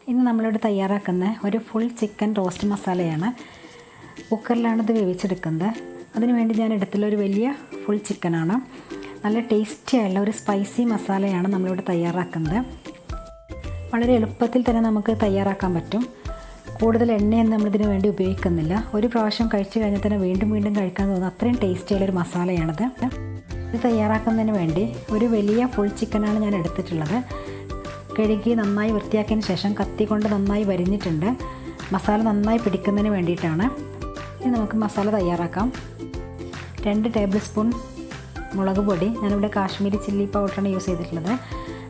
ഇന്ന് നമ്മളിവിടെ തയ്യാറാക്കുന്ന ഒരു ഫുൾ ചിക്കൻ റോസ്റ്റ് മസാലയാണ്. കുക്കറിലാണ് ഇത് വേവിച്ചെടുക്കുന്നത്. അതിനുവേണ്ടി ഞാൻ എടുത്തുള്ള ഒരു വലിയ ഫുൾ ചിക്കനാണ്. നല്ല ടേസ്റ്റി ആയുള്ള ഒരു സ്പൈസി മസാലയാണ് നമ്മളിവിടെ തയ്യാറാക്കുന്നത്. വളരെ എളുപ്പത്തിൽ തന്നെ നമുക്ക് തയ്യാറാക്കാൻ പറ്റും. കൂടുതൽ എണ്ണയൊന്നും നമ്മളിതിന് വേണ്ടി ഉപയോഗിക്കുന്നില്ല. ഒരു പ്രാവശ്യം കഴിച്ചു കഴിഞ്ഞാൽ തന്നെ വീണ്ടും വീണ്ടും കഴിക്കാൻ തോന്നുന്ന അത്രയും ടേസ്റ്റി ആയുള്ളൊരു മസാലയാണിത്. ഇത് തയ്യാറാക്കുന്നതിന് വേണ്ടി ഒരു വലിയ ഫുൾ ചിക്കനാണ് ഞാൻ എടുത്തിട്ടുള്ളത്. കഴുകി നന്നായി വൃത്തിയാക്കിയതിന് ശേഷം കത്തി കൊണ്ട് നന്നായി വരിഞ്ഞിട്ടുണ്ട്. മസാല നന്നായി പിടിക്കുന്നതിന് വേണ്ടിയിട്ടാണ്. ഇനി നമുക്ക് മസാല തയ്യാറാക്കാം. 2 ടേബിൾ സ്പൂൺ മുളക് പൊടി, ഞാനിവിടെ കാശ്മീരി ചില്ലി പൗഡറാണ് യൂസ് ചെയ്തിട്ടുള്ളത്.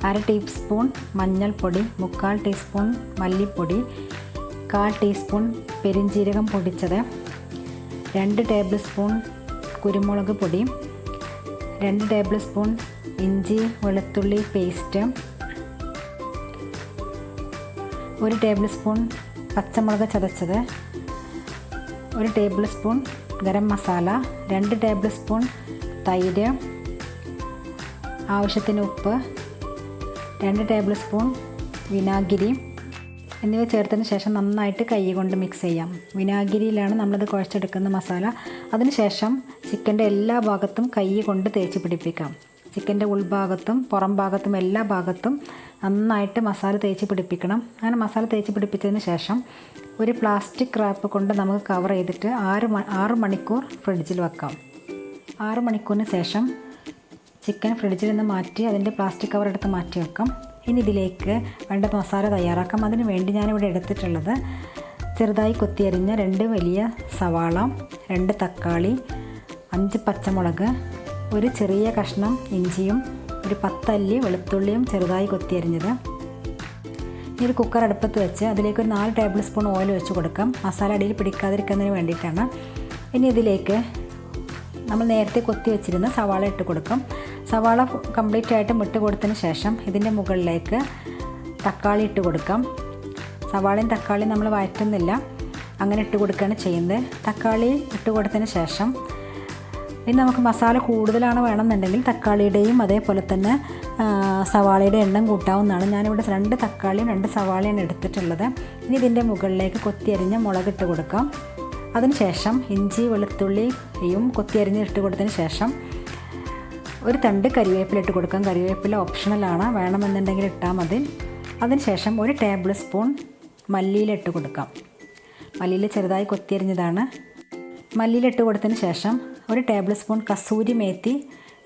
1/2 ടീസ്പൂൺ മഞ്ഞൾപ്പൊടി, 1/4 ടീസ്പൂൺ മല്ലിപ്പൊടി, 1/4 ടീസ്പൂൺ പെരിഞ്ജീരകം പൊടിച്ചത്, 2 ടേബിൾ സ്പൂൺ കുരുമുളക് പൊടി, 2 ടേബിൾ സ്പൂൺ ഇഞ്ചി വെളുത്തുള്ളി പേസ്റ്റ്, 1 ടേബിൾ സ്പൂൺ പച്ചമുളക് ചതച്ചത്, 1 table spoon garam masala, 2 table spoon തൈര്, ആവശ്യത്തിന് ഉപ്പ്, 2 ടേബിൾ സ്പൂൺ വിനാഗിരി എന്നിവ ചേർത്തതിന് ശേഷം നന്നായിട്ട് കൈ കൊണ്ട് മിക്സ് ചെയ്യാം. വിനാഗിരിയിലാണ് നമ്മളത് കുഴച്ചെടുക്കുന്ന മസാല. അതിനുശേഷം ചിക്കൻ്റെ എല്ലാ ഭാഗത്തും കൈ കൊണ്ട് തേച്ച് പിടിപ്പിക്കാം. ചിക്കൻ്റെ ഉൾഭാഗത്തും പുറം ഭാഗത്തും എല്ലാ ഭാഗത്തും നന്നായിട്ട് മസാല തേച്ച് പിടിപ്പിക്കണം. അങ്ങനെ മസാല തേച്ച് പിടിപ്പിച്ചതിന് ശേഷം ഒരു പ്ലാസ്റ്റിക് റാപ്പ് കൊണ്ട് നമുക്ക് കവർ ചെയ്തിട്ട് 6 മണിക്കൂർ ഫ്രിഡ്ജിൽ വെക്കാം. 6 മണിക്കൂറിന് ശേഷം ചിക്കൻ ഫ്രിഡ്ജിൽ നിന്ന് മാറ്റി അതിൻ്റെ പ്ലാസ്റ്റിക് കവർ എടുത്ത് മാറ്റി വെക്കാം. ഇനി ഇതിലേക്ക് വേണ്ട മസാല തയ്യാറാക്കാം. അതിന് വേണ്ടി ഞാനിവിടെ എടുത്തിട്ടുള്ളത് ചെറുതായി കൊത്തിയരിഞ്ഞ 2 വലിയ സവാള, 2 തക്കാളി, 5 പച്ചമുളക്, ഒരു ചെറിയ കഷ്ണം ഇഞ്ചിയും, ഒരു 10 അല്ലി വെളുത്തുള്ളിയും ചെറുതായി കൊത്തിയരിഞ്ഞത്. ഇനി ഒരു കുക്കർ അടുപ്പത്ത് വെച്ച് അതിലേക്ക് ഒരു 4 ടേബിൾ സ്പൂൺ ഓയിൽ ഒഴിച്ച് കൊടുക്കാം. മസാല അടിയിൽ പിടിക്കാതിരിക്കുന്നതിന് വേണ്ടിയിട്ടാണ്. ഇനി ഇതിലേക്ക് നമ്മൾ നേരത്തെ കൊത്തി വെച്ചിരുന്ന സവാള ഇട്ട് കൊടുക്കാം. സവാള കംപ്ലീറ്റ് ആയിട്ട് ഇട്ട് കൊടുത്തതിന് ശേഷം ഇതിൻ്റെ മുകളിലേക്ക് തക്കാളി ഇട്ട് കൊടുക്കാം. സവാളയും തക്കാളിയും നമ്മൾ വഴറ്റുന്നില്ല, അങ്ങനെ ഇട്ട് കൊടുക്കുകയാണ് ചെയ്യുന്നത്. തക്കാളി ഇട്ട് കൊടുത്തതിന് ശേഷം ഇനി നമുക്ക് മസാല കൂടുതലാണ് വേണമെന്നുണ്ടെങ്കിൽ തക്കാളിയുടെയും അതേപോലെ തന്നെ സവാളയുടെ എണ്ണം കൂട്ടാവുന്നതാണ്. ഞാനിവിടെ 2 തക്കാളിയും 2 സവാളയാണ് എടുത്തിട്ടുള്ളത്. ഇനി ഇതിൻ്റെ മുകളിലേക്ക് കൊത്തിയരിഞ്ഞ മുളക് ഇട്ട് കൊടുക്കാം. അതിനുശേഷം ഇഞ്ചി വെളുത്തുള്ളിയും കൊത്തിയരിഞ്ഞ് ഇട്ട് കൊടുത്തതിന് ശേഷം ഒരു തണ്ട് കരിവേപ്പില ഇട്ട് കൊടുക്കാം. കരിവേപ്പില ഓപ്ഷണലാണ്, വേണമെന്നുണ്ടെങ്കിൽ ഇട്ടാൽ മതി. അതിനുശേഷം 1 ടേബിൾ സ്പൂൺ മല്ലിയില ഇട്ട് കൊടുക്കാം. മല്ലിയില ചെറുതായി കൊത്തിയരിഞ്ഞതാണ്. മല്ലിയില ഇട്ട് കൊടുത്തതിന് ശേഷം 1 ടേബിൾ സ്പൂൺ കസൂരി മേത്തി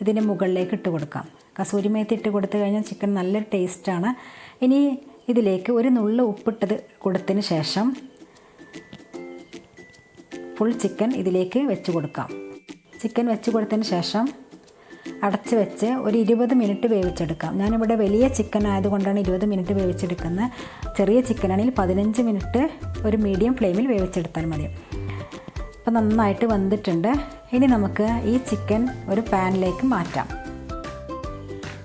ഇതിന് മുകളിലേക്ക് ഇട്ട് കൊടുക്കാം. കസൂരി മേത്തി ഇട്ട് കൊടുത്തു കഴിഞ്ഞാൽ ചിക്കൻ നല്ലൊരു ടേസ്റ്റാണ്. ഇനി ഇതിലേക്ക് ഒരു നുള്ള് ഉപ്പിട്ടത് കൊടുത്തതിന് ശേഷം ഫുൾ ചിക്കൻ ഇതിലേക്ക് വെച്ച് കൊടുക്കാം. ചിക്കൻ വെച്ച് കൊടുത്തതിന് ശേഷം അടച്ച് വെച്ച് ഒരു 20 മിനിറ്റ് വേവിച്ചെടുക്കാം. ഞാനിവിടെ വലിയ ചിക്കൻ ആയതുകൊണ്ടാണ് 20 മിനിറ്റ് വേവിച്ചെടുക്കുന്നത്. ചെറിയ ചിക്കനാണെങ്കിൽ 15 മിനിറ്റ് ഒരു മീഡിയം ഫ്ലെയിമിൽ വേവിച്ചെടുത്താൽ മതി. അപ്പോൾ നന്നായിട്ട് വെന്തിട്ടുണ്ട്. ഇനി നമുക്ക് ഈ ചിക്കൻ ഒരു പാനിലേക്ക് മാറ്റാം.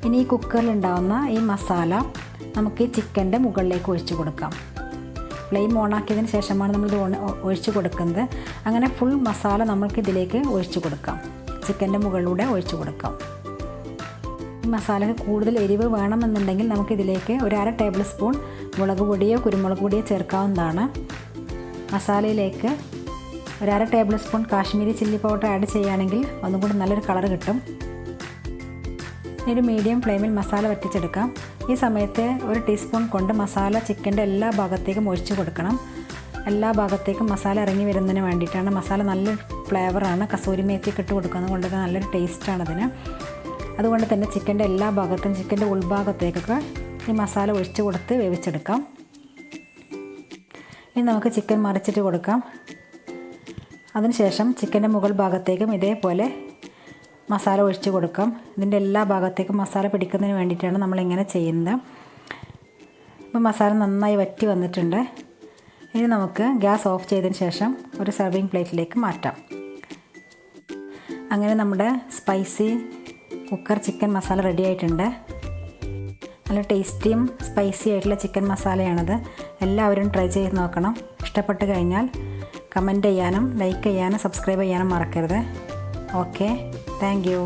ഇനി ഈ കുക്കറിലുണ്ടാവുന്ന ഈ മസാല നമുക്ക് ഈ ചിക്കൻ്റെ മുകളിലേക്ക് ഒഴിച്ച് കൊടുക്കാം. ഫ്ലെയിം ഓണാക്കിയതിന് ശേഷമാണ് നമ്മളിത് ഒഴിച്ച് കൊടുക്കുന്നത്. അങ്ങനെ ഫുൾ മസാല നമുക്ക് ഇതിലേക്ക് ഒഴിച്ച് കൊടുക്കാം. ചിക്കൻ്റെ മുകളിലൂടെ ഒഴിച്ച് കൊടുക്കാം. ഈ മസാലയ്ക്ക് കൂടുതൽ എരിവ് വേണമെന്നുണ്ടെങ്കിൽ നമുക്കിതിലേക്ക് ഒരു 1/2 ടേബിൾ സ്പൂൺ മുളക് പൊടിയോ കുരുമുളക് പൊടിയോ ചേർക്കാവുന്നതാണ്. മസാലയിലേക്ക് ഒരു 1/2 table spoon Kashmiri chilli powder add ചെയ്യുകയാണെങ്കിൽ ഒന്നും കൂടി നല്ലൊരു കളർ കിട്ടും. ഒരു മീഡിയം ഫ്ലെയിമിൽ മസാല വറ്റിച്ചെടുക്കാം. ഈ സമയത്ത് 1 ടീസ്പൂൺ കൊണ്ട് മസാല ചിക്കൻ്റെ എല്ലാ ഭാഗത്തേക്കും ഒഴിച്ച് കൊടുക്കണം. എല്ലാ ഭാഗത്തേക്കും മസാല ഇറങ്ങി വരുന്നതിന് വേണ്ടിയിട്ടാണ്. മസാല നല്ലൊരു ഫ്ലേവറാണ്. കസൂരി മേത്തിയൊക്കെ ഇട്ട് കൊടുക്കുന്നത് കൊണ്ട് നല്ലൊരു ടേസ്റ്റാണ് അതിന്. അതുകൊണ്ട് തന്നെ ചിക്കൻ്റെ എല്ലാ ഭാഗത്തും ചിക്കൻ്റെ ഉൾഭാഗത്തേക്കൊക്കെ ഈ മസാല ഒഴിച്ച് കൊടുത്ത് വേവിച്ചെടുക്കാം. ഇനി നമുക്ക് ചിക്കൻ മറിച്ചിട്ട് കൊടുക്കാം. അതിനുശേഷം ചിക്കൻ്റെ മുകൾ ഭാഗത്തേക്കും ഇതേപോലെ മസാല ഒഴിച്ച് കൊടുക്കാം. ഇതിൻ്റെ എല്ലാ ഭാഗത്തേക്കും മസാല പിടിക്കുന്നതിന് വേണ്ടിയിട്ടാണ് നമ്മളിങ്ങനെ ചെയ്യുന്നത്. ഇപ്പോൾ മസാല നന്നായി വറ്റി വന്നിട്ടുണ്ട്. ഇനി നമുക്ക് ഗ്യാസ് ഓഫ് ചെയ്തതിന് ശേഷം ഒരു സെർവിങ് പ്ലേറ്റിലേക്ക് മാറ്റാം. അങ്ങനെ നമ്മുടെ spicy cooker chicken masala ready ആയിട്ടുണ്ട്. നല്ല ടേസ്റ്റിയും സ്പൈസി ആയിട്ടുള്ള ചിക്കൻ മസാലയാണിത്. എല്ലാവരും ട്രൈ ചെയ്ത് നോക്കണം. ഇഷ്ടപ്പെട്ട് കഴിഞ്ഞാൽ കമൻറ്റ് ചെയ്യാനും ലൈക്ക് ചെയ്യാനും സബ്സ്ക്രൈബ് ചെയ്യാനും മറക്കരുത്. Okay, thank you.